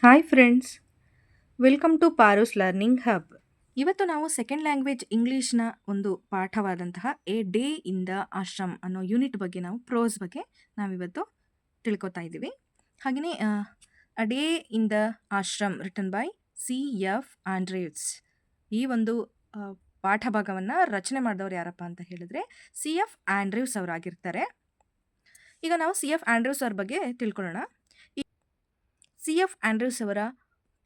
Hi friends, welcome to Paru's learning hub. ಇವತ್ತು ನಾವು second language ಇಂಗ್ಲೀಷ್ನ ಒಂದು ಪಾಠವಾದಂತಹ a day in the ashram ಅನ್ನೋ ಯೂನಿಟ್ ಬಗ್ಗೆ ಪ್ರೋಸ್ ಬಗ್ಗೆ ನಾವಿವತ್ತು ತಿಳ್ಕೊತಾ ಇದ್ದೀವಿ. ಹಾಗೆಯೇ a day in the ashram written by C.F. Andrews. ಈ ಒಂದು ಆ, ಪಾಠ ಭಾಗವನ್ನು ರಚನೆ ಮಾಡಿದವರು ಯಾರಪ್ಪ ಅಂತ ಹೇಳಿದ್ರೆ C.F. ಆಂಡ್ರ್ಯೂಸ್ ಅವರಾಗಿರ್ತಾರೆ. ಈಗ ನಾವು C.F. ಆಂಡ್ರ್ಯೂಸ್ ಅವ್ರ ಬಗ್ಗೆ ತಿಳ್ಕೊಳ್ಳೋಣ. C.F. ಆಂಡ್ರ್ಯೂಸ್ ಅವರ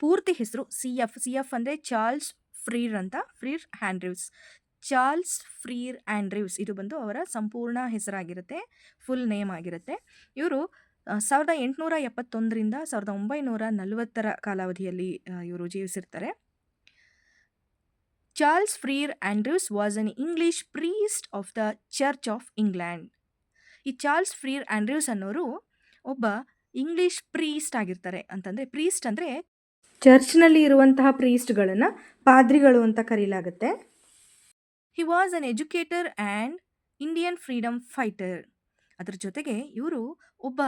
ಪೂರ್ತಿ ಹೆಸರು ಸಿ ಎಫ್ ಅಂದರೆ ಚಾರ್ಲ್ಸ್ ಫ್ರೀರ್ ಅಂತ, ಫ್ರೀರ್ ಆಂಡ್ರ್ಯೂಸ್. ಚಾರ್ಲ್ಸ್ ಫ್ರೀರ್ ಆಂಡ್ರ್ಯೂಸ್ ಇದು ಬಂದು ಅವರ ಸಂಪೂರ್ಣ ಹೆಸರಾಗಿರುತ್ತೆ, ಫುಲ್ ನೇಮ್ ಆಗಿರುತ್ತೆ. ಇವರು 1871ರಿಂದ 1940 ಕಾಲಾವಧಿಯಲ್ಲಿ ಇವರು ಜೀವಿಸಿರ್ತಾರೆ. Charles Freer Andrews was an English priest of the church of England. ಈ ಚಾರ್ಲ್ಸ್ ಫ್ರೀರ್ ಆಂಡ್ರ್ಯೂಸ್ ಅನ್ನೋರು ಒಬ್ಬ ಇಂಗ್ಲಿಷ್ ಪ್ರೀಸ್ಟ್ ಆಗಿರ್ತಾರೆ. ಅಂತಂದರೆ ಪ್ರೀಸ್ಟ್ ಅಂದರೆ ಚರ್ಚ್ನಲ್ಲಿ ಇರುವಂತಹ ಪ್ರೀಸ್ಟ್ಗಳನ್ನು ಪಾದ್ರಿಗಳು ಅಂತ ಕರೀಲಾಗುತ್ತೆ. He was an educator and Indian freedom fighter. ಅದರ ಜೊತೆಗೆ ಇವರು ಒಬ್ಬ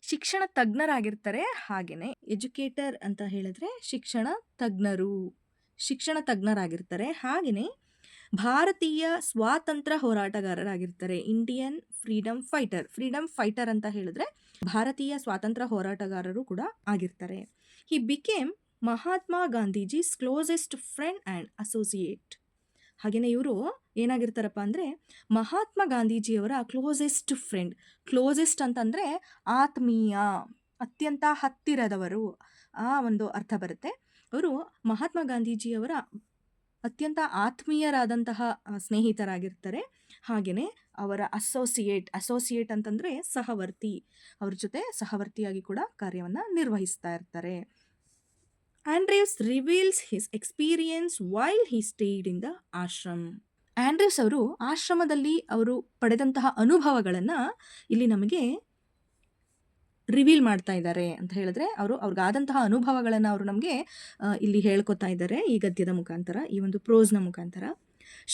ಶಿಕ್ಷಣ ತಜ್ಞರಾಗಿರ್ತಾರೆ. ಹಾಗೆಯೇ ಎಜುಕೇಟರ್ ಅಂತ ಹೇಳಿದ್ರೆ ಶಿಕ್ಷಣ ತಜ್ಞರಾಗಿರ್ತಾರೆ. ಹಾಗೆಯೇ ಭಾರತೀಯ ಸ್ವಾತಂತ್ರ್ಯ ಹೋರಾಟಗಾರರಾಗಿರ್ತಾರೆ. ಇಂಡಿಯನ್ ಫ್ರೀಡಮ್ ಫೈಟರ್ ಅಂತ ಹೇಳಿದ್ರೆ ಭಾರತೀಯ ಸ್ವಾತಂತ್ರ್ಯ ಹೋರಾಟಗಾರರು ಕೂಡ ಆಗಿರ್ತಾರೆ. ಹಿ became Mahatma Gandhiji's closest friend and associate. ಹಾಗೆಯೇ ಇವರು ಏನಾಗಿರ್ತಾರಪ್ಪ ಅಂದರೆ ಮಹಾತ್ಮ ಗಾಂಧೀಜಿಯವರ ಕ್ಲೋಸೆಸ್ಟ್ ಫ್ರೆಂಡ್. ಕ್ಲೋಸೆಸ್ಟ್ ಅಂತಂದರೆ ಆತ್ಮೀಯ, ಅತ್ಯಂತ ಹತ್ತಿರದವರು, ಆ ಒಂದು ಅರ್ಥ ಬರುತ್ತೆ. ಅವರು ಮಹಾತ್ಮ ಗಾಂಧೀಜಿಯವರ ಅತ್ಯಂತ ಆತ್ಮೀಯರಾದಂತಹ ಸ್ನೇಹಿತರಾಗಿರ್ತಾರೆ. ಹಾಗೆಯೇ ಅವರ ಅಸೋಸಿಯೇಟ್ ಅಂತಂದರೆ ಸಹವರ್ತಿ, ಅವ್ರ ಜೊತೆ ಸಹವರ್ತಿಯಾಗಿ ಕೂಡ ಕಾರ್ಯವನ್ನು ನಿರ್ವಹಿಸ್ತಾ ಇರ್ತಾರೆ. Andrew's reveals his experience while he stayed in the ashram. Andrew's ಅವರು ಆಶ್ರಮದಲ್ಲಿ ಅವರು ಪಡೆದಂತಹ ಅನುಭವಗಳನ್ನು ಇಲ್ಲಿ ನಮಗೆ ರಿವೀಲ್ ಮಾಡ್ತಾ ಇದ್ದಾರೆ ಅಂತ ಹೇಳಿದ್ರೆ ಅವ್ರಿಗಾದಂತಹ ಅನುಭವಗಳನ್ನು ಅವರು ನಮಗೆ ಇಲ್ಲಿ ಹೇಳ್ಕೊತಾ ಇದ್ದಾರೆ ಈ ಗದ್ಯದ ಮುಖಾಂತರ, ಈ ಒಂದು ಪ್ರೋಸ್ನ ಮುಖಾಂತರ.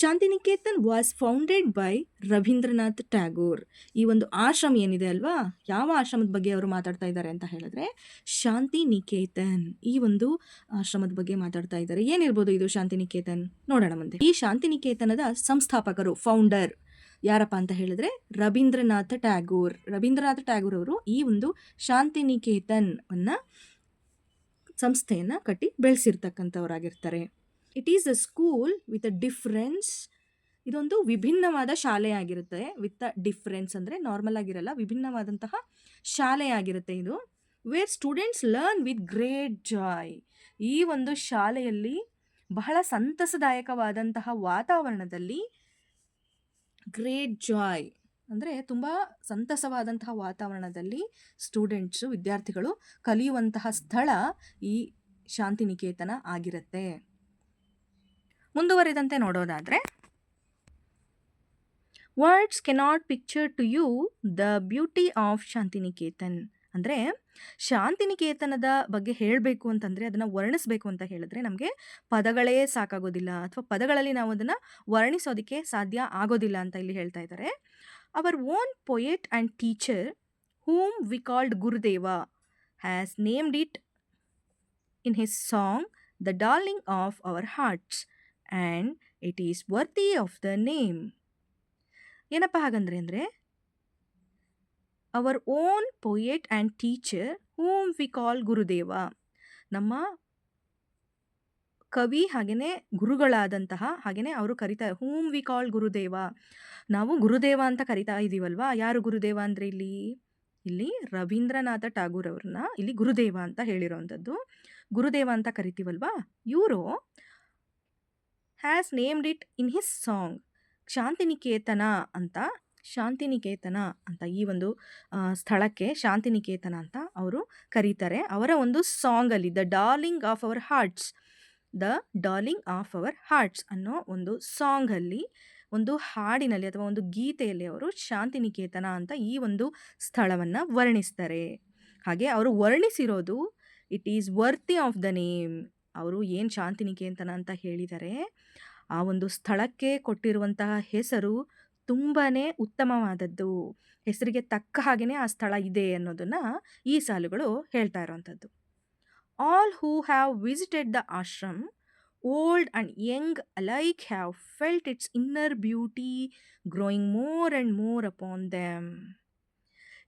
Shantiniketan was founded by Rabindranath Tagore. ಈ ಒಂದು ಆಶ್ರಮ ಏನಿದೆ ಅಲ್ವಾ, ಯಾವ ಆಶ್ರಮದ ಬಗ್ಗೆ ಅವರು ಮಾತಾಡ್ತಾ ಇದ್ದಾರೆ ಅಂತ ಹೇಳಿದ್ರೆ ಶಾಂತಿನಿಕೇತನ್, ಈ ಒಂದು ಆಶ್ರಮದ ಬಗ್ಗೆ ಮಾತಾಡ್ತಾ ಇದ್ದಾರೆ. ಏನಿರ್ಬೋದು ಇದು ಶಾಂತಿನಿಕೇತನ್, ನೋಡೋಣ ಮುಂದೆ. ಈ ಶಾಂತಿನಿಕೇತನದ ಸಂಸ್ಥಾಪಕರು, ಫೌಂಡರ್ ಯಾರಪ್ಪ ಅಂತ ಹೇಳಿದ್ರೆ ರವೀಂದ್ರನಾಥ್ ಟ್ಯಾಗೋರ್ ಅವರು ಈ ಒಂದು ಶಾಂತಿನಿಕೇತನ್ ಸಂಸ್ಥೆಯನ್ನು ಕಟ್ಟಿ ಬೆಳೆಸಿರ್ತಕ್ಕಂಥವರಾಗಿರ್ತಾರೆ. It is a school with a difference. ಇದೊಂದು ವಿಭಿನ್ನವಾದ ಶಾಲೆಯಾಗಿರುತ್ತೆ. ವಿತ್ ಅ ಡಿಫ್ರೆನ್ಸ್ ಅಂದರೆ ನಾರ್ಮಲ್ ಆಗಿರಲ್ಲ, ವಿಭಿನ್ನವಾದಂತಹ ಶಾಲೆಯಾಗಿರುತ್ತೆ ಇದು. Where students learn with great joy. ಈ ಒಂದು ಶಾಲೆಯಲ್ಲಿ ಬಹಳ ಸಂತಸದಾಯಕವಾದಂತಹ ವಾತಾವರಣದಲ್ಲಿ, ಗ್ರೇಟ್ ಜಾಯ್ ಅಂದರೆ ತುಂಬ ಸಂತಸವಾದಂತಹ ವಾತಾವರಣದಲ್ಲಿ ವಿದ್ಯಾರ್ಥಿಗಳು ಕಲಿಯುವಂತಹ ಸ್ಥಳ ಈ ಶಾಂತಿನಿಕೇತನ ಆಗಿರುತ್ತೆ. ಮುಂದುವರಿದಂತೆ ನೋಡೋದಾದರೆ, words cannot picture to you the beauty of Shantiniketan. ಅಂದರೆ ಶಾಂತಿನಿಕೇತನದ ಬಗ್ಗೆ ಹೇಳಬೇಕು ಅಂತಂದರೆ, ಅದನ್ನು ವರ್ಣಿಸಬೇಕು ಅಂತ ಹೇಳಿದ್ರೆ ನಮಗೆ ಪದಗಳೇ ಸಾಕಾಗೋದಿಲ್ಲ, ಅಥವಾ ಪದಗಳಲ್ಲಿ ನಾವು ಅದನ್ನು ವರ್ಣಿಸೋದಕ್ಕೆ ಸಾಧ್ಯ ಆಗೋದಿಲ್ಲ ಅಂತ ಇಲ್ಲಿ ಹೇಳ್ತಾ ಇದ್ದಾರೆ. Our own poet and teacher whom we called Gurudeva has named it in his song the darling of our hearts and it is worthy of the name. ಏನಪ್ಪ ಹಾಗಂದ್ರೆ ಅಂದರೆ our own poet and teacher whom we call ಗುರುದೇವ, ನಮ್ಮ ಕವಿ ಹಾಗೆಯೇ ಗುರುಗಳಾದಂತಹ, ಹಾಗೆಯೇ ಅವರು ಕರಿತಾ whom we call ಗುರುದೇವ, ನಾವು ಗುರುದೇವ ಅಂತ ಕರಿತಾ ಇದ್ದೀವಲ್ವಾ. ಯಾರು ಗುರುದೇವ ಅಂದರೆ ಇಲ್ಲಿ ರವೀಂದ್ರನಾಥ ಟ್ಯಾಗೋರ್ ಅವ್ರನ್ನ ಇಲ್ಲಿ ಗುರುದೇವ ಅಂತ ಹೇಳಿರೋವಂಥದ್ದು. ಗುರುದೇವ ಅಂತ ಕರಿತೀವಲ್ವಾ, ಇವರು has named it in his song. Shantiniketan ಅಂತ ಈ ಒಂದು ಸ್ಥಳಕ್ಕೆ ಶಾಂತಿನಿಕೇತನ ಅಂತ ಅವರು ಕರೀತಾರೆ. ಅವರ ಒಂದು ಸಾಂಗಲ್ಲಿ the darling of our hearts ಅನ್ನೋ ಒಂದು ಸಾಂಗಲ್ಲಿ, ಒಂದು ಹಾಡಿನಲ್ಲಿ ಅಥವಾ ಒಂದು ಗೀತೆಯಲ್ಲಿ ಅವರು ಶಾಂತಿನಿಕೇತನ ಅಂತ ಈ ಒಂದು ಸ್ಥಳವನ್ನು ವರ್ಣಿಸ್ತಾರೆ. ಹಾಗೆ ಅವರು ವರ್ಣಿಸಿರೋದು it is worthy of the name. ಅವರು ಏನು ಶಾಂತಿನಿಕೇತನ ಅಂತ ಹೇಳಿದ್ದಾರೆ, ಆ ಒಂದು ಸ್ಥಳಕ್ಕೆ ಕೊಟ್ಟಿರುವಂತಹ ಹೆಸರು ತುಂಬಾ ಉತ್ತಮವಾದದ್ದು, ಹೆಸರಿಗೆ ತಕ್ಕ ಹಾಗೆಯೇ ಆ ಸ್ಥಳ ಇದೆ ಅನ್ನೋದನ್ನು ಈ ಸಾಲುಗಳು ಹೇಳ್ತಾ ಇರೋವಂಥದ್ದು. All who have visited the ashram, old and young alike have felt its inner beauty growing more and more upon them.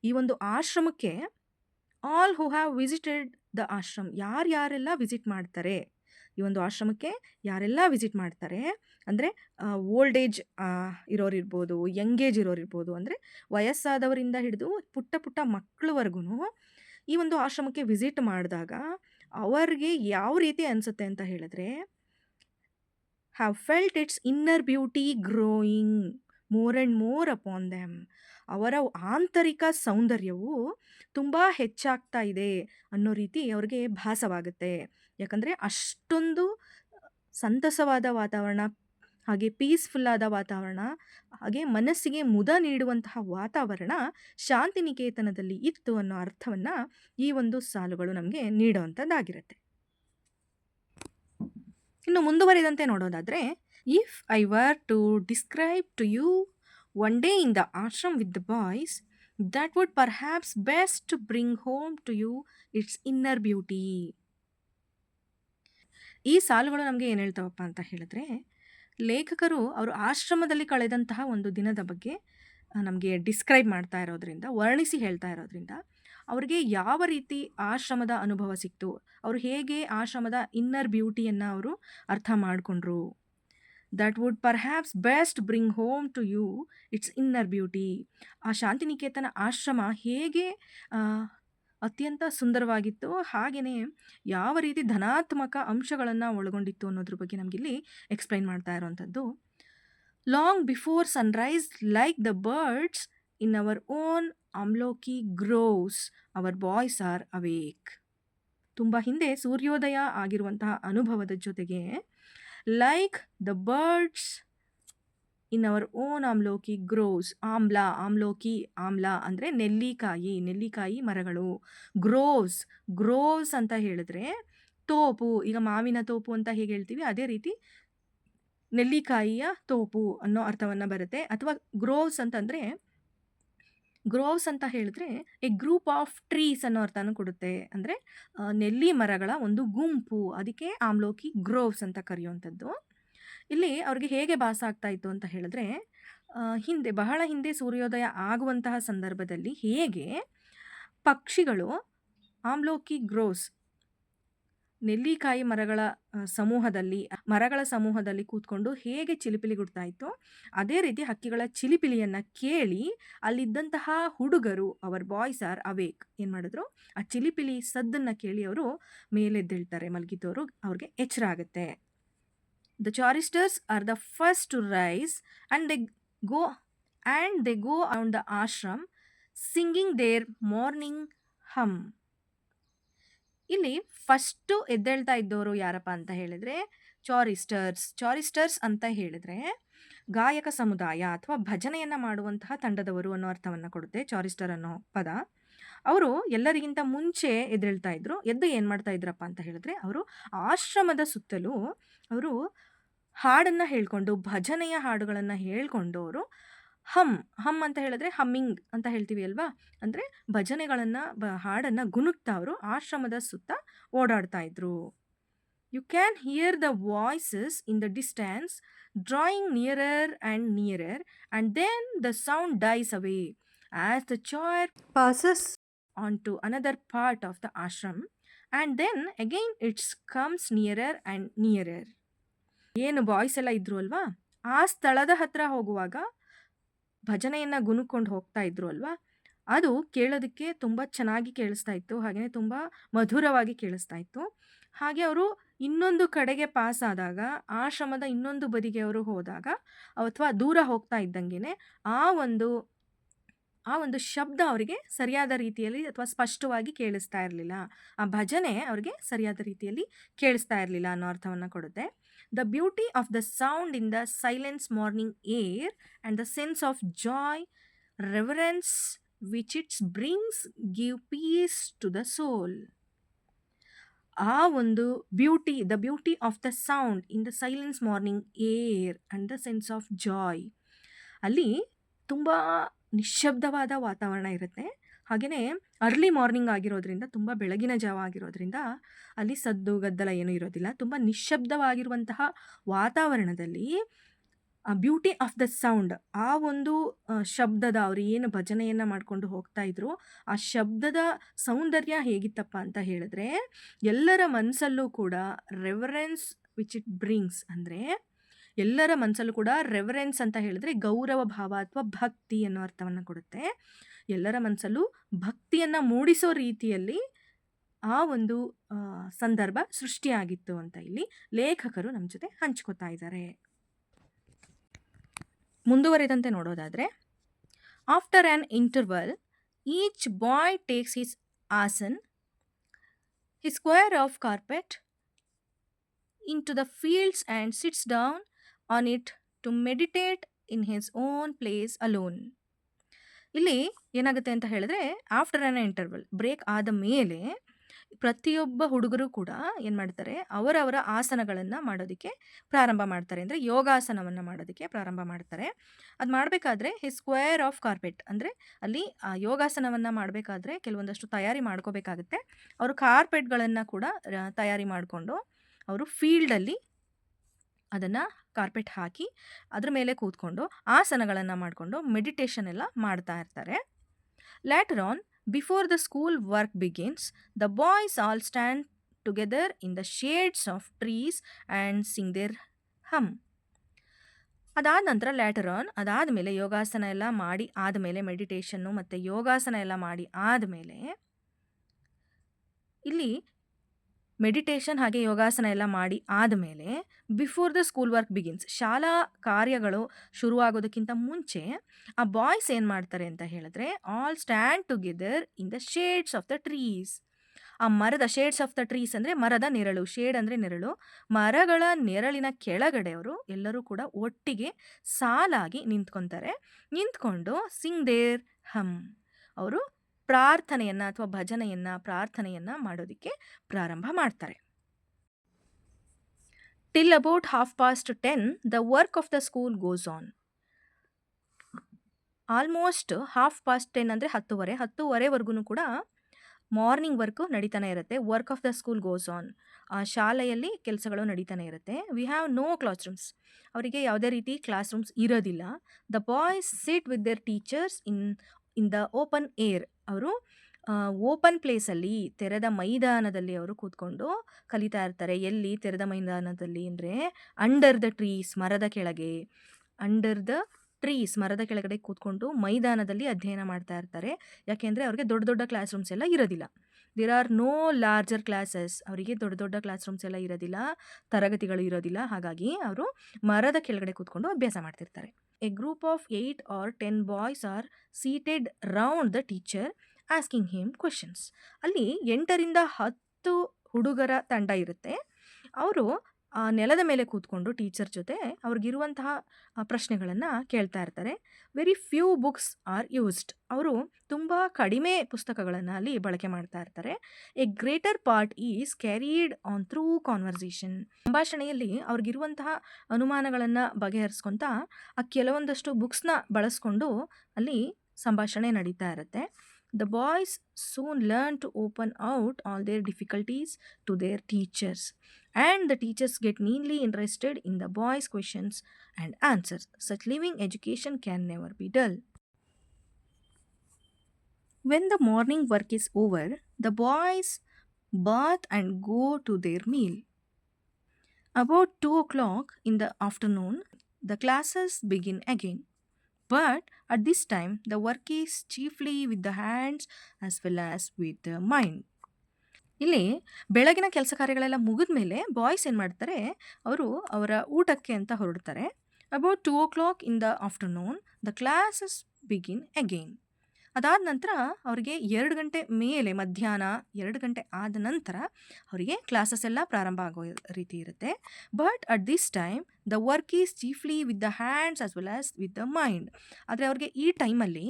ಈ ಒಂದು ಆಶ್ರಮಕ್ಕೆ all who have visited the ashram, ಯಾರ್ಯಾರೆಲ್ಲ ವಿಸಿಟ್ ಮಾಡ್ತಾರೆ, ಈ ಒಂದು ಆಶ್ರಮಕ್ಕೆ ಯಾರೆಲ್ಲ ವಿಸಿಟ್ ಮಾಡ್ತಾರೆ ಅಂದರೆ ಓಲ್ಡ್ ಏಜ್ ಇರೋರಿರ್ಬೋದು, ಯಂಗ್ ಏಜ್ ಇರೋರಿರ್ಬೋದು, ಅಂದರೆ ವಯಸ್ಸಾದವರಿಂದ ಹಿಡಿದು ಪುಟ್ಟ ಪುಟ್ಟ ಮಕ್ಕಳವರೆಗೂ ಈ ಒಂದು ಆಶ್ರಮಕ್ಕೆ ವಿಸಿಟ್ ಮಾಡಿದಾಗ ಅವ್ರಿಗೆ ಯಾವ ರೀತಿ ಅನಿಸುತ್ತೆ ಅಂತ ಹೇಳಿದ್ರೆ, have felt its inner beauty growing more and more upon them. ಅವರ ಆಂತರಿಕ ಸೌಂದರ್ಯವು ತುಂಬ ಹೆಚ್ಚಾಗ್ತಾ ಇದೆ ಅನ್ನೋ ರೀತಿ ಅವ್ರಿಗೆ ಭಾಸವಾಗುತ್ತೆ. ಯಾಕಂದರೆ ಅಷ್ಟೊಂದು ಸಂತಸವಾದ ವಾತಾವರಣ, ಹಾಗೆ ಪೀಸ್ಫುಲ್ ಆದ ವಾತಾವರಣ, ಹಾಗೆ ಮನಸ್ಸಿಗೆ ಮುದ ನೀಡುವಂತಹ ವಾತಾವರಣ ಶಾಂತಿನಿಕೇತನದಲ್ಲಿ ಇತ್ತು ಅನ್ನೋ ಅರ್ಥವನ್ನು ಈ ಒಂದು ಸಾಲುಗಳು ನಮಗೆ ನೀಡುವಂಥದ್ದಾಗಿರುತ್ತೆ. ಇನ್ನು ಮುಂದುವರಿದಂತೆ ನೋಡೋದಾದರೆ, if I were to describe to you one day in the ashram with the boys, that would perhaps best bring home to you its inner beauty. ಈ ಸಾಲುಗಳು ನಮಗೆ ಏನು ಹೇಳ್ತಾವಪ್ಪ ಅಂತ ಹೇಳಿದ್ರೆ, ಲೇಖಕರು ಅವರು ಆಶ್ರಮದಲ್ಲಿ ಕಳೆದಂತಹ ಒಂದು ದಿನದ ಬಗ್ಗೆ ನಮಗೆ ಡಿಸ್ಕ್ರೈಬ್ ಮಾಡ್ತಾ ಇರೋದ್ರಿಂದ, ವರ್ಣಿಸಿ ಹೇಳ್ತಾ ಇರೋದ್ರಿಂದ, ಅವ್ರಿಗೆ ಯಾವ ರೀತಿ ಆಶ್ರಮದ ಅನುಭವ ಸಿಕ್ತು, ಅವರು ಹೇಗೆ ಆಶ್ರಮದ ಇನ್ನರ್ ಬ್ಯೂಟಿಯನ್ನು ಅವರು ಅರ್ಥ ಮಾಡಿಕೊಂಡ್ರು. That would perhaps best bring home to you its inner beauty. ಆ ಶಾಂತಿನಿಕೇತನ ಆಶ್ರಮ ಹೇಗೆ ಅತ್ಯಂತ ಸುಂದರವಾಗಿತ್ತು, ಹಾಗೆಯೇ ಯಾವ ರೀತಿ ಧನಾತ್ಮಕ ಅಂಶಗಳನ್ನು ಒಳಗೊಂಡಿತ್ತು ಅನ್ನೋದ್ರ ಬಗ್ಗೆ ನಮಗಿಲ್ಲಿ ಎಕ್ಸ್ಪ್ಲೈನ್ ಮಾಡ್ತಾ ಇರೋವಂಥದ್ದು. Long before sunrise like the birds in our own amloki groves our boys are awake. ತುಂಬ ಹಿಂದೆ ಸೂರ್ಯೋದಯ ಆಗಿರುವಂತಹ ಅನುಭವದ ಜೊತೆಗೆ like the birds in our own amloki groves, amloki ಆಮ್ಲ ಅಂದರೆ ನೆಲ್ಲಿಕಾಯಿ ಮರಗಳು. ಗ್ರೋವ್ಸ್ ಅಂತ ಹೇಳಿದ್ರೆ ತೋಪು, ಈಗ ಮಾವಿನ ತೋಪು ಅಂತ ಹೇಗೆ ಹೇಳ್ತೀವಿ ಅದೇ ರೀತಿ ನೆಲ್ಲಿಕಾಯಿಯ ತೋಪು ಅನ್ನೋ ಅರ್ಥವನ್ನು ಬರುತ್ತೆ. ಅಥವಾ ಗ್ರೋವ್ಸ್ ಅಂತ ಹೇಳಿದ್ರೆ ಎ ಗ್ರೂಪ್ ಆಫ್ ಟ್ರೀಸ್ ಅನ್ನೋ ಅರ್ಥನೂ ಕೊಡುತ್ತೆ. ಅಂದರೆ ನೆಲ್ಲಿ ಮರಗಳ ಒಂದು ಗುಂಪು, ಅದಕ್ಕೆ ಆಮ್ಲೋಕಿ ಗ್ರೋವ್ಸ್ ಅಂತ ಕರೆಯುವಂಥದ್ದು. ಇಲ್ಲಿ ಅವ್ರಿಗೆ ಹೇಗೆ ಭಾಸ ಆಗ್ತಾ ಇತ್ತು ಅಂತ ಹೇಳಿದ್ರೆ, ಬಹಳ ಹಿಂದೆ ಸೂರ್ಯೋದಯ ಆಗುವಂತಹ ಸಂದರ್ಭದಲ್ಲಿ ಹೇಗೆ ಪಕ್ಷಿಗಳು ಆಮ್ಲೋಕಿ ಗ್ರೋವ್ಸ್ ನೆಲ್ಲಿಕಾಯಿ ಮರಗಳ ಸಮೂಹದಲ್ಲಿ ಕೂತ್ಕೊಂಡು ಹೇಗೆ ಚಿಲಿಪಿಲಿಗುಡ್ತಾ ಇತ್ತು, ಅದೇ ರೀತಿ ಹಕ್ಕಿಗಳ ಚಿಲಿಪಿಲಿಯನ್ನು ಕೇಳಿ ಅಲ್ಲಿದ್ದಂತಹ ಹುಡುಗರು, ಅವರ್ ಬಾಯ್ಸ್ ಆರ್ ಅವೇಕ್, ಏನು ಮಾಡಿದ್ರು, ಆ ಚಿಲಿಪಿಲಿ ಸದ್ದನ್ನು ಕೇಳಿ ಅವರು ಮೇಲೆದ್ದೇಳ್ತಾರೆ. ಮಲಗಿದ್ದವರು ಅವ್ರಿಗೆ ಎಚ್ಚರ ಆಗುತ್ತೆ. The choristers are the first to rise and they go around the ashram singing their morning hum. ಇಲ್ಲಿ ಫಸ್ಟು ಎದ್ದೇಳ್ತಾ ಇದ್ದವರು ಯಾರಪ್ಪ ಅಂತ ಹೇಳಿದ್ರೆ ಚಾರಿಸ್ಟರ್ಸ್ ಅಂತ ಹೇಳಿದ್ರೆ ಗಾಯಕ ಸಮುದಾಯ ಅಥವಾ ಭಜನೆಯನ್ನು ಮಾಡುವಂತಹ ತಂಡದವರು ಅನ್ನೋ ಅರ್ಥವನ್ನು ಕೊಡುತ್ತೆ ಚಾರಿಸ್ಟರ್ ಅನ್ನೋ ಪದ. ಅವರು ಎಲ್ಲರಿಗಿಂತ ಮುಂಚೆ ಎದ್ದೇಳ್ತಾ ಇದ್ರು. ಎದ್ದು ಏನು ಮಾಡ್ತಾ ಇದ್ರಪ್ಪ ಅಂತ ಹೇಳಿದ್ರೆ, ಅವರು ಆಶ್ರಮದ ಸುತ್ತಲೂ ಅವರು ಹಾಡನ್ನು ಹೇಳ್ಕೊಂಡು, ಭಜನೆಯ ಹಾಡುಗಳನ್ನು ಹೇಳ್ಕೊಂಡು ಅವರು ಹಮ್ ಅಂತ ಹೇಳಿದ್ರೆ ಹಮ್ಮಿಂಗ್ ಅಂತ ಹೇಳ್ತೀವಿ ಅಲ್ವಾ, ಅಂದರೆ ಭಜನೆಗಳನ್ನು ಹಾಡನ್ನು ಗುನುಗ್ತಾ ಅವರು ಆಶ್ರಮದ ಸುತ್ತ ಓಡಾಡ್ತಾ ಇದ್ರು. You can hear the voices in the distance drawing nearer and then the sound dies away as the choir passes on to another part of the ashram and then again its comes nearer and nearer. ಏನು boys ಎಲ್ಲ ಇದ್ರು ಅಲ್ವಾ, ಆ ಸ್ಥಳದ ಹತ್ರ ಹೋಗುವಾಗ ಭಜನೆಯನ್ನು ಗುನುಕೊಂಡು ಹೋಗ್ತಾ ಇದ್ರು ಅಲ್ವಾ, ಅದು ಕೇಳೋದಕ್ಕೆ ತುಂಬ ಚೆನ್ನಾಗಿ ಕೇಳಿಸ್ತಾ ಇತ್ತು, ಹಾಗೆಯೇ ತುಂಬ ಮಧುರವಾಗಿ ಕೇಳಿಸ್ತಾ ಇತ್ತು. ಹಾಗೆ ಅವರು ಇನ್ನೊಂದು ಕಡೆಗೆ ಪಾಸ್ ಆದಾಗ, ಆಶ್ರಮದ ಇನ್ನೊಂದು ಬದಿಗೆ ಅವರು ಹೋದಾಗ ಅಥವಾ ದೂರ ಹೋಗ್ತಾ ಇದ್ದಂಗೆ ಆ ಒಂದು ಶಬ್ದ ಅವರಿಗೆ ಸರಿಯಾದ ರೀತಿಯಲ್ಲಿ ಅಥವಾ ಸ್ಪಷ್ಟವಾಗಿ ಕೇಳಿಸ್ತಾ ಇರಲಿಲ್ಲ. ಆ ಭಜನೆ ಅವರಿಗೆ ಸರಿಯಾದ ರೀತಿಯಲ್ಲಿ ಕೇಳಿಸ್ತಾ ಇರಲಿಲ್ಲ ಅನ್ನೋ ಅರ್ಥವನ್ನು ಕೊಡುತ್ತೆ. The beauty of the sound in the silence morning air and the sense of joy, reverence which it brings give peace to the soul. ಆ ಒಂದು the beauty of the sound in the silence morning air and the sense of joy. ಅಲ್ಲಿ ತುಂಬ ನಿಶ್ಶಬ್ದವಾದ ವಾತಾವರಣ ಇರುತ್ತೆ, ಹಾಗೆಯೇ early morning ಆಗಿರೋದ್ರಿಂದ, ತುಂಬ ಬೆಳಗಿನ ಜಾವ ಆಗಿರೋದ್ರಿಂದ ಅಲ್ಲಿ ಸದ್ದು ಗದ್ದಲ ಏನೂ ಇರೋದಿಲ್ಲ. ತುಂಬ ನಿಶ್ಶಬ್ದವಾಗಿರುವಂತಹ ವಾತಾವರಣದಲ್ಲಿ ಬ್ಯೂಟಿ ಆಫ್ ದ ಸೌಂಡ್, ಆ ಒಂದು ಶಬ್ದದ, ಅವರು ಏನು ಭಜನೆಯನ್ನು ಮಾಡಿಕೊಂಡು ಹೋಗ್ತಾ ಇದ್ರು, ಆ ಶಬ್ದದ ಸೌಂದರ್ಯ ಹೇಗಿತ್ತಪ್ಪ ಅಂತ ಹೇಳಿದ್ರೆ, ಎಲ್ಲರ ಮನಸ್ಸಲ್ಲೂ ಕೂಡ ರೆವರೆನ್ಸ್ ವಿಚ್ ಇಟ್ ಬ್ರಿಂಗ್ಸ್, ಅಂದರೆ ಎಲ್ಲರ ಮನಸ್ಸಲ್ಲೂ ಕೂಡ ರೆವರೆನ್ಸ್ ಅಂತ ಹೇಳಿದ್ರೆ ಗೌರವ ಭಾವ ಅಥವಾ ಭಕ್ತಿ ಅನ್ನೋ ಅರ್ಥವನ್ನು ಕೊಡುತ್ತೆ. ಎಲ್ಲರ ಮನಸ್ಸಲ್ಲೂ ಭಕ್ತಿಯನ್ನು ಮೂಡಿಸೋ ರೀತಿಯಲ್ಲಿ ಆ ಒಂದು ಸಂದರ್ಭ ಸೃಷ್ಟಿಯಾಗಿತ್ತು ಅಂತ ಇಲ್ಲಿ ಲೇಖಕರು ನಮ್ಮ ಜೊತೆ ಹಂಚ್ಕೋತಾ ಇದ್ದಾರೆ. ಮುಂದುವರೆದಂತೆ ನೋಡೋದಾದರೆ, after an interval each boy takes his asan, his square of carpet, into the fields and sits down on it to meditate in his own place alone. ಇಲ್ಲಿ ಏನಾಗುತ್ತೆ ಅಂತ ಹೇಳಿದ್ರೆ, ಆಫ್ಟರ್ ಆನ್ ಇಂಟರ್ವಲ್, ಬ್ರೇಕ್ ಆದ ಮೇಲೆ ಪ್ರತಿಯೊಬ್ಬ ಹುಡುಗರು ಕೂಡ ಏನು ಮಾಡ್ತಾರೆ, ಅವರವರ ಆಸನಗಳನ್ನು ಮಾಡೋದಕ್ಕೆ ಪ್ರಾರಂಭ ಮಾಡ್ತಾರೆ. ಅಂದರೆ ಯೋಗಾಸನವನ್ನು ಮಾಡೋದಕ್ಕೆ ಪ್ರಾರಂಭ ಮಾಡ್ತಾರೆ. ಅದು ಮಾಡಬೇಕಾದ್ರೆ ಹಿಸ್ ಸ್ಕ್ವೇರ್ ಆಫ್ ಕಾರ್ಪೆಟ್, ಅಂದರೆ ಅಲ್ಲಿ ಆ ಯೋಗಾಸನವನ್ನು ಮಾಡಬೇಕಾದ್ರೆ ಕೆಲವೊಂದಷ್ಟು ತಯಾರಿ ಮಾಡ್ಕೋಬೇಕಾಗುತ್ತೆ. ಅವರು ಕಾರ್ಪೆಟ್ಗಳನ್ನು ಕೂಡ ತಯಾರಿ ಮಾಡಿಕೊಂಡು ಅವರು ಫೀಲ್ಡಲ್ಲಿ ಅದನ್ನು ಕಾರ್ಪೆಟ್ ಹಾಕಿ ಅದ್ರ ಮೇಲೆ ಕೂತ್ಕೊಂಡು ಆಸನಗಳನ್ನು ಮಾಡಿಕೊಂಡು ಮೆಡಿಟೇಷನ್ ಎಲ್ಲ ಮಾಡ್ತಾ ಇರ್ತಾರೆ. Later on, before the school work begins, the boys all stand together in the shades of trees and sing their hymn. ಅದಾದ ನಂತರ ಲ್ಯಾಟರ್ ಆನ್, ಅದಾದಮೇಲೆ ಯೋಗಾಸನ ಎಲ್ಲ ಮಾಡಿ ಆದಮೇಲೆ, ಮೆಡಿಟೇಷನ್ನು ಮತ್ತು ಯೋಗಾಸನ ಎಲ್ಲ ಮಾಡಿ ಆದಮೇಲೆ, ಇಲ್ಲಿ ಮೆಡಿಟೇಷನ್ ಹಾಗೆ ಯೋಗಾಸನ ಎಲ್ಲ ಮಾಡಿ ಆದಮೇಲೆ, before the school work begins, ಶಾಲಾ ಕಾರ್ಯಗಳು ಶುರುವಾಗೋದಕ್ಕಿಂತ ಮುಂಚೆ ಆ ಬಾಯ್ಸ್ ಏನು ಮಾಡ್ತಾರೆ ಅಂತ ಹೇಳಿದ್ರೆ, all stand together in the shades of the trees. ಆ ಮರದ ಶೇಡ್ಸ್ ಆಫ್ ದ ಟ್ರೀಸ್ ಅಂದರೆ ಮರದ ನೆರಳು, ಶೇಡ್ ಅಂದರೆ ನೆರಳು, ಮರಗಳ ನೆರಳಿನ ಕೆಳಗಡೆ ಅವರು ಎಲ್ಲರೂ ಕೂಡ ಒಟ್ಟಿಗೆ ಸಾಲಾಗಿ ನಿಂತ್ಕೊತಾರೆ. ನಿಂತ್ಕೊಂಡು ಸಿಂಗ್ ದೇರ್ ಹಮ್, ಅವರು ಪ್ರಾರ್ಥನೆಯನ್ನು ಅಥವಾ ಭಜನೆಯನ್ನು, ಪ್ರಾರ್ಥನೆಯನ್ನು ಮಾಡೋದಕ್ಕೆ ಪ್ರಾರಂಭ ಮಾಡ್ತಾರೆ. Till about 10:30 the work of the school goes on. Almost 10:30 ಅಂದರೆ 10:30ವರೆಗೂ ಕೂಡ ಮಾರ್ನಿಂಗ್ ವರ್ಕು ನಡೀತಾನೆ ಇರುತ್ತೆ. Work of the school goes on, ಆ ಶಾಲೆಯಲ್ಲಿ ಕೆಲಸಗಳು ನಡೀತಾನೆ ಇರುತ್ತೆ. We have no classrooms, ಅವರಿಗೆ ಯಾವುದೇ ರೀತಿ ಕ್ಲಾಸ್ ರೂಮ್ಸ್ ಇರೋದಿಲ್ಲ. The boys sit with their teachers in the open air, ಅವರು ಓಪನ್ ಪ್ಲೇಸಲ್ಲಿ, ತೆರೆದ ಮೈದಾನದಲ್ಲಿ ಅವರು ಕೂತ್ಕೊಂಡು ಕಲಿತಾ ಇರ್ತಾರೆ. ಎಲ್ಲಿ ತೆರೆದ ಮೈದಾನದಲ್ಲಿ ಅಂದರೆ ಅಂಡರ್ ದ ಟ್ರೀಸ್, ಮರದ ಕೆಳಗೆ, ಅಂಡರ್ ದ ಟ್ರೀಸ್, ಮರದ ಕೆಳಗಡೆ ಕೂತ್ಕೊಂಡು ಮೈದಾನದಲ್ಲಿ ಅಧ್ಯಯನ ಮಾಡ್ತಾ ಇರ್ತಾರೆ. ಯಾಕೆಂದರೆ ಅವ್ರಿಗೆ ದೊಡ್ಡ ದೊಡ್ಡ ಕ್ಲಾಸ್ ರೂಮ್ಸ್ ಎಲ್ಲ ಇರೋದಿಲ್ಲ. There are no larger classes, ಅವರಿಗೆ ದೊಡ್ಡ ದೊಡ್ಡ ಕ್ಲಾಸ್ ರೂಮ್ಸ್ ಎಲ್ಲ ಇರೋದಿಲ್ಲ, ತರಗತಿಗಳು ಇರೋದಿಲ್ಲ. ಹಾಗಾಗಿ ಅವರು ಮರದ ಕೆಳಗಡೆ ಕೂತ್ಕೊಂಡು ಅಭ್ಯಾಸ ಮಾಡ್ತಿರ್ತಾರೆ. A group of 8 or 10 boys are seated round the teacher asking him questions. ಅಲ್ಲಿ 8ರಿಂದ 10 ಹುಡುಗರ ತಂಡ ಇರುತ್ತೆ. ಅವರು ನೆಲದ ಮೇಲೆ ಕೂತ್ಕೊಂಡು ಟೀಚರ್ ಜೊತೆ ಅವ್ರಿಗಿರುವಂತಹ ಪ್ರಶ್ನೆಗಳನ್ನು ಕೇಳ್ತಾ ಇರ್ತಾರೆ. Very few books are used, ಅವರು ತುಂಬ ಕಡಿಮೆ ಪುಸ್ತಕಗಳನ್ನು ಅಲ್ಲಿ ಬಳಕೆ ಮಾಡ್ತಾ ಇರ್ತಾರೆ. A greater part is carried on through conversation. ಸಂಭಾಷಣೆಯಲ್ಲಿ ಅವ್ರಿಗಿರುವಂತಹ ಅನುಮಾನಗಳನ್ನು ಬಗೆಹರಿಸ್ಕೊತಾ ಆ ಕೆಲವೊಂದಷ್ಟು ಬುಕ್ಸ್ನ ಬಳಸ್ಕೊಂಡು ಅಲ್ಲಿ ಸಂಭಾಷಣೆ ನಡೀತಾ ಇರುತ್ತೆ. The boys soon learn to open out all their difficulties to their teachers, and the teachers get keenly interested in the boys' questions and answers. Such living education can never be dull. When the morning work is over, the boys bath and go to their meal. About 2 o'clock in the afternoon, the classes begin again. But at this time, the work is chiefly with the hands as well as with the mind. ಇಲ್ಲಿ ಬೆಳಗಿನ ಕೆಲಸ ಕಾರ್ಯಗಳೆಲ್ಲ ಮುಗಿದ ಮೇಲೆ boys ಏನು ಮಾಡ್ತಾರೆ, ಅವರು ಅವರ ಊಟಕ್ಕೆ ಅಂತ ಹೊರಡ್ತಾರೆ. About 2 o'clock in the afternoon, the classes begin again. ಅದಾದ ನಂತರ ಅವರಿಗೆ 2 ಗಂಟೆ ಮೇಲೆ, ಮಧ್ಯಾಹ್ನ 2 ಗಂಟೆ ಆದ ನಂತರ ಅವರಿಗೆ ಕ್ಲಾಸಸ್ ಎಲ್ಲ ಪ್ರಾರಂಭ ಆಗೋ ರೀತಿ ಇರುತ್ತೆ. But at this time the work is chiefly with the hands as well as with the mind. ಆದರೆ ಅವ್ರಿಗೆ ಈ ಟೈಮಲ್ಲಿ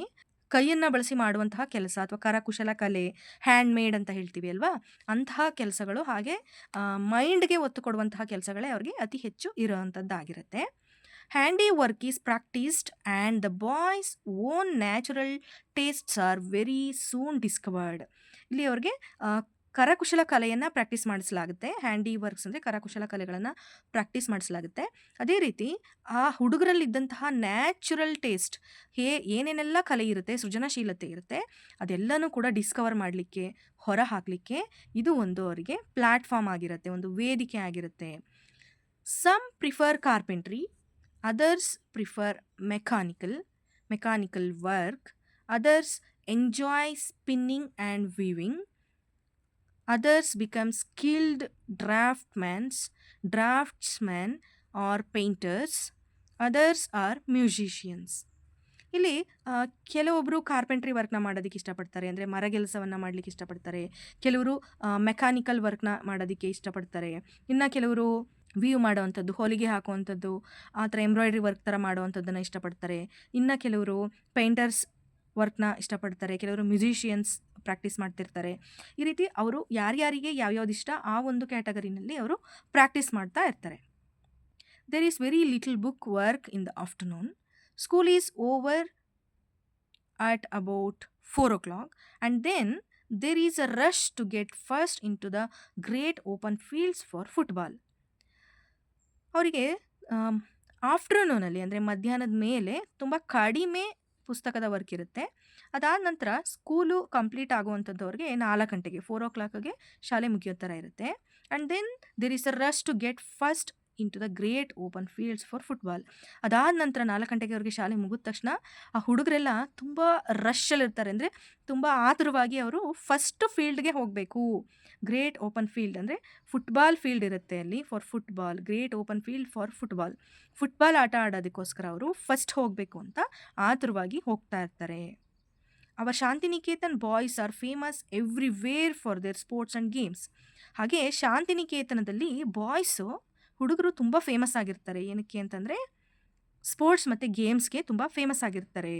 ಕೈಯನ್ನು ಬಳಸಿ ಮಾಡುವಂತಹ ಕೆಲಸ ಅಥವಾ ಕರಕುಶಲ ಕಲೆ, ಹ್ಯಾಂಡ್ ಮೇಡ್ ಅಂತ ಹೇಳ್ತೀವಿ ಅಲ್ವಾ, ಅಂತಹ ಕೆಲಸಗಳು, ಹಾಗೆ ಮೈಂಡ್ಗೆ ಒತ್ತು ಕೊಡುವಂತಹ ಕೆಲಸಗಳೇ ಅವ್ರಿಗೆ ಅತಿ ಹೆಚ್ಚು ಇರೋವಂಥದ್ದಾಗಿರುತ್ತೆ. Handy work is practised and the boys' own natural tastes are very soon discovered. ಇಲ್ಲಿ ಅವ್ರಿಗೆ ಕರಕುಶಲ ಕಲೆಯನ್ನು ಪ್ರಾಕ್ಟೀಸ್ ಮಾಡಿಸಲಾಗುತ್ತೆ. ಹ್ಯಾಂಡಿ ವರ್ಕ್ಸ್ ಅಂದರೆ ಕರಕುಶಲ ಕಲೆಗಳನ್ನು ಪ್ರಾಕ್ಟೀಸ್ ಮಾಡಿಸಲಾಗುತ್ತೆ. ಅದೇ ರೀತಿ ಆ ಹುಡುಗರಲ್ಲಿದ್ದಂತಹ ನ್ಯಾಚುರಲ್ ಟೇಸ್ಟ್, ಏನೇನೆಲ್ಲ ಕಲೆ ಇರುತ್ತೆ, ಸೃಜನಶೀಲತೆ ಇರುತ್ತೆ, ಅದೆಲ್ಲನೂ ಕೂಡ ಡಿಸ್ಕವರ್ ಮಾಡಲಿಕ್ಕೆ, ಹೊರ ಹಾಕಲಿಕ್ಕೆ ಇದು ಒಂದು ಅವರಿಗೆ ಪ್ಲ್ಯಾಟ್ಫಾರ್ಮ್ ಆಗಿರುತ್ತೆ, ಒಂದು ವೇದಿಕೆ ಆಗಿರುತ್ತೆ. Some prefer carpentry, others prefer mechanical work, others enjoy spinning and weaving, others become skilled draftsmen or painters, others are musicians. ಇಲ್ಲಿ ಕೆಲವೊಬ್ಬರು ಕಾರ್ಪೆಂಟ್ರಿ ವರ್ಕ್ನ ಮಾಡೋದಕ್ಕೆ ಇಷ್ಟಪಡ್ತಾರೆ, ಅಂದರೆ ಮರಗೆಲಸವನ್ನು ಮಾಡಲಿಕ್ಕೆ ಇಷ್ಟಪಡ್ತಾರೆ. ಕೆಲವರು ಮೆಕ್ಯಾನಿಕಲ್ ವರ್ಕ್ನ ಮಾಡೋದಕ್ಕೆ ಇಷ್ಟಪಡ್ತಾರೆ. ಇನ್ನು ಕೆಲವರು ವೀವ್ ಮಾಡೋವಂಥದ್ದು, ಹೊಲಿಗೆ ಹಾಕುವಂಥದ್ದು, ಆ ಥರ ಎಂಬ್ರಾಯ್ಡ್ರಿ ವರ್ಕ್ ಥರ ಮಾಡೋವಂಥದ್ದನ್ನು ಇಷ್ಟಪಡ್ತಾರೆ. ಇನ್ನು ಕೆಲವರು ಪೇಂಟರ್ಸ್ ವರ್ಕ್ನ ಇಷ್ಟಪಡ್ತಾರೆ. ಕೆಲವರು ಮ್ಯೂಸಿಷಿಯನ್ಸ್ ಪ್ರಾಕ್ಟೀಸ್ ಮಾಡ್ತಿರ್ತಾರೆ. ಈ ರೀತಿ ಅವರು ಯಾರ್ಯಾರಿಗೆ ಯಾವ್ಯಾವ್ದು ಇಷ್ಟ ಆ ಒಂದು ಕ್ಯಾಟಗರಿನಲ್ಲಿ ಅವರು ಪ್ರಾಕ್ಟೀಸ್ ಮಾಡ್ತಾ ಇರ್ತಾರೆ. There is very little book work in the afternoon. School is over at about 4 o'clock, and then there is a rush to get first into the great open fields for football. ಅವರಿಗೆ ಆಫ್ಟರ್ನೂನಲ್ಲಿ ಅಂದರೆ ಮಧ್ಯಾಹ್ನದ ಮೇಲೆ ತುಂಬ ಕಡಿಮೆ ಪುಸ್ತಕದ work ಇರುತ್ತೆ. ಅದಾದ ನಂತರ ಸ್ಕೂಲು ಕಂಪ್ಲೀಟ್ ಆಗುವಂಥದ್ದವ್ರಿಗೆ 4 ಗಂಟೆಗೆ 4 o'clockಗೆ ಶಾಲೆ ಮುಗಿಯೋ ಥರ ಇರುತ್ತೆ. And then there is a rush to get first into the great open fields for football. ಅದಾದ ನಂತರ 4 ಗಂಟೆಗೆ ಅವ್ರಿಗೆ ಶಾಲೆ ಮುಗಿದ ತಕ್ಷಣ ಆ ಹುಡುಗರೆಲ್ಲ ತುಂಬ ರಶ್ಶಲ್ಲಿರ್ತಾರೆ, ಅಂದರೆ ತುಂಬ ಆತುರವಾಗಿ ಅವರು ಫಸ್ಟ್ ಫೀಲ್ಡ್ಗೆ ಹೋಗಬೇಕು. ಗ್ರೇಟ್ ಓಪನ್ ಫೀಲ್ಡ್ ಅಂದರೆ ಫುಟ್ಬಾಲ್ ಫೀಲ್ಡ್ ಇರುತ್ತೆ ಅಲ್ಲಿ for football, great open field for football ಆಟ ಆಡೋದಕ್ಕೋಸ್ಕರ ಅವರು ಫಸ್ಟ್ ಹೋಗಬೇಕು ಅಂತ ಆತುರವಾಗಿ ಹೋಗ್ತಾ ಇರ್ತಾರೆ. Our Shantiniketan boys are famous everywhere for their sports and games. ಹಾಗೆ ಶಾಂತಿನಿಕೇತನದಲ್ಲಿ ಬಾಯ್ಸು ಹುಡುಗರು ತುಂಬ ಫೇಮಸ್ ಆಗಿರ್ತಾರೆ. ಏನಕ್ಕೆ ಅಂತಂದರೆ ಸ್ಪೋರ್ಟ್ಸ್ ಮತ್ತು ಗೇಮ್ಸ್ಗೆ ತುಂಬ ಫೇಮಸ್ ಆಗಿರ್ತಾರೆ.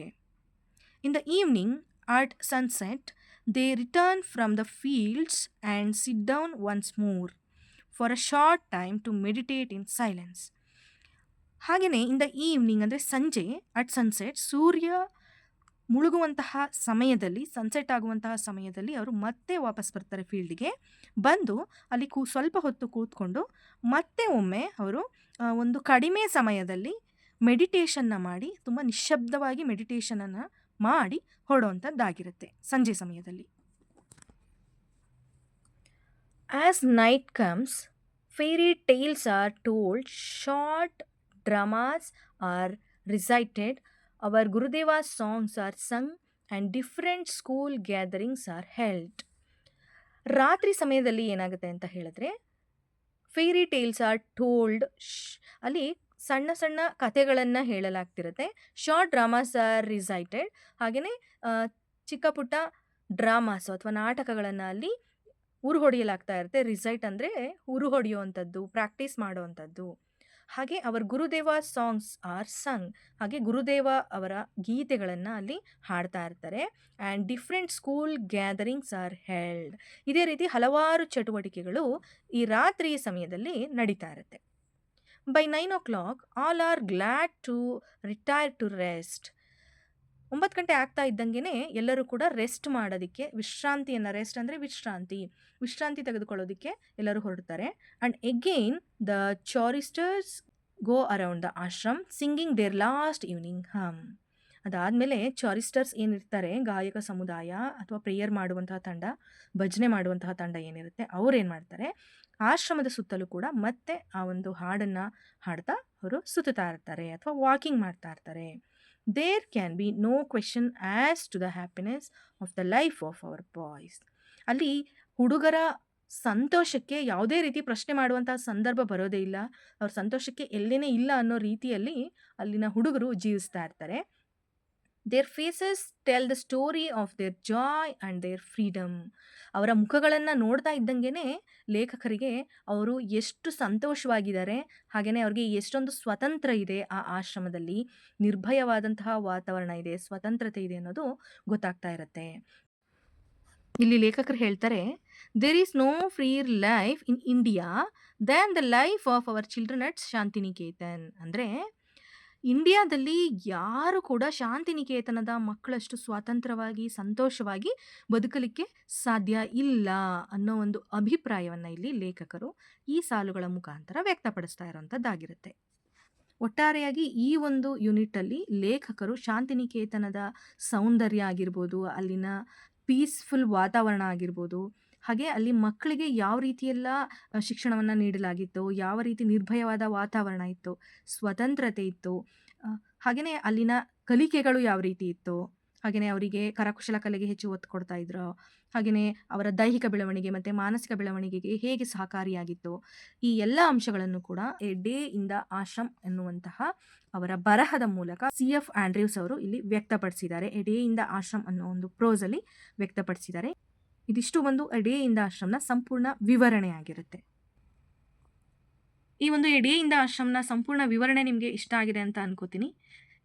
In the evening at sunset they return from the fields and sit down once more for a short time to meditate in silence. ಹಾಗೆಯೇ ಇನ್ ದ ಈವ್ನಿಂಗ್ ಅಂದರೆ ಸಂಜೆ ಅಟ್ ಸನ್ಸೆಟ್, ಸೂರ್ಯ ಮುಳುಗುವಂತಹ ಸಮಯದಲ್ಲಿ, ಸನ್ಸೆಟ್ ಆಗುವಂತಹ ಸಮಯದಲ್ಲಿ ಅವರು ಮತ್ತೆ ವಾಪಸ್ ಬರ್ತಾರೆ ಫೀಲ್ಡ್ಗೆ. ಬಂದು ಅಲ್ಲಿ ಸ್ವಲ್ಪ ಹೊತ್ತು ಕೂತ್ಕೊಂಡು ಮತ್ತೆ ಒಮ್ಮೆ ಅವರು ಒಂದು ಕಡಿಮೆ ಸಮಯದಲ್ಲಿ ಮೆಡಿಟೇಷನ್ನ ಮಾಡಿ, ತುಂಬ ನಿಶ್ಶಬ್ದವಾಗಿ ಮೆಡಿಟೇಷನನ್ನು ಮಾಡಿ ಹೊರಡುವಂಥದ್ದಾಗಿರುತ್ತೆ ಸಂಜೆ ಸಮಯದಲ್ಲಿ. As night comes fairy tales are told, short dramas are recited, our Gurudeva's songs are sung and different school gatherings are held. ರಾತ್ರಿ ಸಮಯದಲ್ಲಿ ಏನಾಗುತ್ತೆ ಅಂತ ಹೇಳಿದ್ರೆ ಫೇರಿ ಟೇಲ್ಸ್ ಆರ್ ಟೋಲ್ಡ್, ಅಲ್ಲಿ ಸಣ್ಣ ಸಣ್ಣ ಕಥೆಗಳನ್ನು ಹೇಳಲಾಗ್ತಿರುತ್ತೆ. ಶಾರ್ಟ್ ಡ್ರಾಮಾಸ್ ಆರ್ ರಿಸೈಟೆಡ್, ಹಾಗೆಯೇ ಚಿಕ್ಕ ಪುಟ್ಟ ಡ್ರಾಮಾಸು ಅಥವಾ ನಾಟಕಗಳನ್ನು ಅಲ್ಲಿ ಉರು ಹೊಡೆಯಲಾಗ್ತಾ ಇರುತ್ತೆ. ರಿಸೈಟ್ ಅಂದರೆ ಉರು ಹೊಡೆಯುವಂಥದ್ದು, ಪ್ರಾಕ್ಟೀಸ್ ಮಾಡುವಂಥದ್ದು. ಹಾಗೆ ಅವರ್ ಗುರುದೇವ ಸಾಂಗ್ಸ್ ಆರ್ ಸಂಗ್, ಹಾಗೆ ಗುರುದೇವ ಅವರ ಗೀತೆಗಳನ್ನು ಅಲ್ಲಿ ಹಾಡ್ತಾ ಇರ್ತಾರೆ. And different school gatherings are held. ಇದೇ ರೀತಿ ಹಲವಾರು ಚಟುವಟಿಕೆಗಳು ಈ ರಾತ್ರಿ ಸಮಯದಲ್ಲಿ ನಡೀತಾ ಇರುತ್ತೆ. By 9 o'clock all are glad to retire to rest. 9 ಗಂಟೆ ಆಗ್ತಾ ಇದ್ದಂಗೆ ಎಲ್ಲರೂ ಕೂಡ ರೆಸ್ಟ್ ಮಾಡೋದಕ್ಕೆ, ವಿಶ್ರಾಂತಿಯನ್ನು, ರೆಸ್ಟ್ ಅಂದರೆ ವಿಶ್ರಾಂತಿ ತೆಗೆದುಕೊಳ್ಳೋದಕ್ಕೆ ಎಲ್ಲರೂ ಹೊರಡ್ತಾರೆ. And again the choristers go around the ashram singing their last evening hymn. ಅದಾದಮೇಲೆ ಚಾರಿಸ್ಟರ್ಸ್ ಏನಿರ್ತಾರೆ, ಗಾಯಕ ಸಮುದಾಯ ಅಥವಾ ಪ್ರೇಯರ್ ಮಾಡುವಂತಹ ತಂಡ, ಭಜನೆ ಮಾಡುವಂತಹ ತಂಡ ಏನಿರುತ್ತೆ, ಅವ್ರು ಏನು ಮಾಡ್ತಾರೆ, ಆಶ್ರಮದ ಸುತ್ತಲೂ ಕೂಡ ಮತ್ತೆ ಆ ಒಂದು ಹಾಡನ್ನು ಹಾಡ್ತಾ ಅವರು ಸುತ್ತಾ ಇರ್ತಾರೆ ಅಥವಾ ವಾಕಿಂಗ್ ಮಾಡ್ತಾ ಇರ್ತಾರೆ. There can be no question as to the happiness of the life of our boys. ಅಲ್ಲಿ ಹುಡುಗರ ಸಂತೋಷಕ್ಕೆ ಯಾವುದೇ ರೀತಿ ಪ್ರಶ್ನೆ ಮಾಡುವಂತಹ ಸಂದರ್ಭ ಬರೋದೇ ಇಲ್ಲ. ಅವ್ರ ಸಂತೋಷಕ್ಕೆ ಎಲ್ಲೇನೇ ಇಲ್ಲ ಅನ್ನೋ ರೀತಿಯಲ್ಲಿ ಅಲ್ಲಿನ ಹುಡುಗರು ಜೀವಿಸ್ತಾ ಇರ್ತಾರೆ. Their faces tell the story of their joy and their freedom. ಅವರ ಮುಖಗಳನ್ನು ನೋಡ್ತಾ ಇದ್ದಂಗೆ ಲೇಖಕರಿಗೆ ಅವರು ಎಷ್ಟು ಸಂತೋಷವಾಗಿದ್ದಾರೆ, ಹಾಗೆಯೇ ಅವ್ರಿಗೆ ಎಷ್ಟೊಂದು ಸ್ವತಂತ್ರ ಇದೆ, ಆ ಆಶ್ರಮದಲ್ಲಿ ನಿರ್ಭಯವಾದಂತಹ ವಾತಾವರಣ ಇದೆ, ಸ್ವತಂತ್ರತೆ ಇದೆ ಅನ್ನೋದು ಗೊತ್ತಾಗ್ತಾ ಇರುತ್ತೆ. ಇಲ್ಲಿ ಲೇಖಕರು ಹೇಳ್ತಾರೆ, there is no freer life in India than the life of our children at Shantiniketan. ಅಂದರೆ ಇಂಡಿಯಾದಲ್ಲಿ ಯಾರು ಕೂಡ ಶಾಂತಿನಿಕೇತನದ ಮಕ್ಕಳಷ್ಟು ಸ್ವಾತಂತ್ರ್ಯವಾಗಿ, ಸಂತೋಷವಾಗಿ ಬದುಕಲಿಕ್ಕೆ ಸಾಧ್ಯ ಇಲ್ಲ ಅನ್ನೋ ಒಂದು ಅಭಿಪ್ರಾಯವನ್ನ ಇಲ್ಲಿ ಲೇಖಕರು ಈ ಸಾಲುಗಳ ಮುಖಾಂತರ ವ್ಯಕ್ತಪಡಿಸ್ತಾ ಇರುವಂತದ್ದಾಗಿರುತ್ತೆ. ಒಟ್ಟಾರೆಯಾಗಿ ಈ ಒಂದು ಯೂನಿಟಲ್ಲಿ ಲೇಖಕರು ಶಾಂತಿನಿಕೇತನದ ಸೌಂದರ್ಯ ಆಗಿರ್ಬೋದು, ಅಲ್ಲಿನ ಪೀಸ್‌ಫುಲ್ ವಾತಾವರಣ ಆಗಿರ್ಬೋದು, ಹಾಗೆ ಅಲ್ಲಿ ಮಕ್ಕಳಿಗೆ ಯಾವ ರೀತಿಯೆಲ್ಲ ಶಿಕ್ಷಣವನ್ನ ನೀಡಲಾಗಿತ್ತು, ಯಾವ ರೀತಿ ನಿರ್ಭಯವಾದ ವಾತಾವರಣ ಇತ್ತು, ಸ್ವತಂತ್ರತೆ ಇತ್ತು, ಹಾಗೇನೆ ಅಲ್ಲಿನ ಕಲಿಕೆಗಳು ಯಾವ ರೀತಿ ಇತ್ತು, ಹಾಗೇನೆ ಅವರಿಗೆ ಕರಕುಶಲ ಕಲೆಗೆ ಹೆಚ್ಚು ಒತ್ತು ಕೊಡ್ತಾ ಇದ್ರೋ, ಹಾಗೇನೆ ಅವರ ದೈಹಿಕ ಬೆಳವಣಿಗೆ ಮತ್ತೆ ಮಾನಸಿಕ ಬೆಳವಣಿಗೆಗೆ ಹೇಗೆ ಸಹಕಾರಿಯಾಗಿತ್ತು, ಈ ಎಲ್ಲ ಅಂಶಗಳನ್ನು ಕೂಡ A day in the ashram ಎನ್ನುವಂತಹ ಅವರ ಬರಹದ ಮೂಲಕ ಸಿ.ಎಫ್. ಆಂಡ್ರ್ಯೂಸ್ ಅವರು ಇಲ್ಲಿ ವ್ಯಕ್ತಪಡಿಸಿದ್ದಾರೆ. A day in the ashram ಅನ್ನೋ ಒಂದು ಪ್ರೋಸ್ ಅಲ್ಲಿ ವ್ಯಕ್ತಪಡಿಸಿದ್ದಾರೆ. ಇದಿಷ್ಟು ಒಂದು ಎ ಡೇ ಇನ್ ದ ಆಶ್ರಮ್‌ನ ಸಂಪೂರ್ಣ ವಿವರಣೆ ಆಗಿರುತ್ತೆ. ಈ ಒಂದು ಎ ಡೇ ಇನ್ ದ ಆಶ್ರಮ್‌ನ ಸಂಪೂರ್ಣ ವಿವರಣೆ ನಿಮಗೆ ಇಷ್ಟ ಆಗಿದೆ ಅಂತ ಅನ್ಕೋತೀನಿ.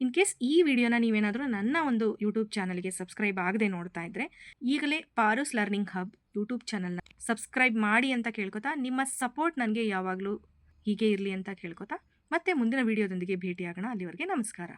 ಇನ್ ಕೇಸ್ ಈ ವಿಡಿಯೋನ ನೀವೇನಾದರೂ ನನ್ನ ಒಂದು ಯೂಟ್ಯೂಬ್ ಚಾನಲ್‌ಗೆ ಸಬ್ಸ್ಕ್ರೈಬ್ ಆಗದೆ ನೋಡ್ತಾ ಇದ್ರೆ, ಈಗಲೇ ಪಾರುಸ್ ಲರ್ನಿಂಗ್ ಹಬ್ ಯೂಟ್ಯೂಬ್ ಚಾನಲ್‌ನ ಸಬ್ಸ್ಕ್ರೈಬ್ ಮಾಡಿ ಅಂತ ಕೇಳ್ಕೊತಾ, ನಿಮ್ಮ ಸಪೋರ್ಟ್ ನನಗೆ ಯಾವಾಗಲೂ ಹೀಗೆ ಇರಲಿ ಅಂತ ಕೇಳ್ಕೊತಾ, ಮತ್ತೆ ಮುಂದಿನ ವಿಡಿಯೋದೊಂದಿಗೆ ಭೇಟಿಯಾಗೋಣ. ಅಲ್ಲಿವರೆಗೆ ನಮಸ್ಕಾರ.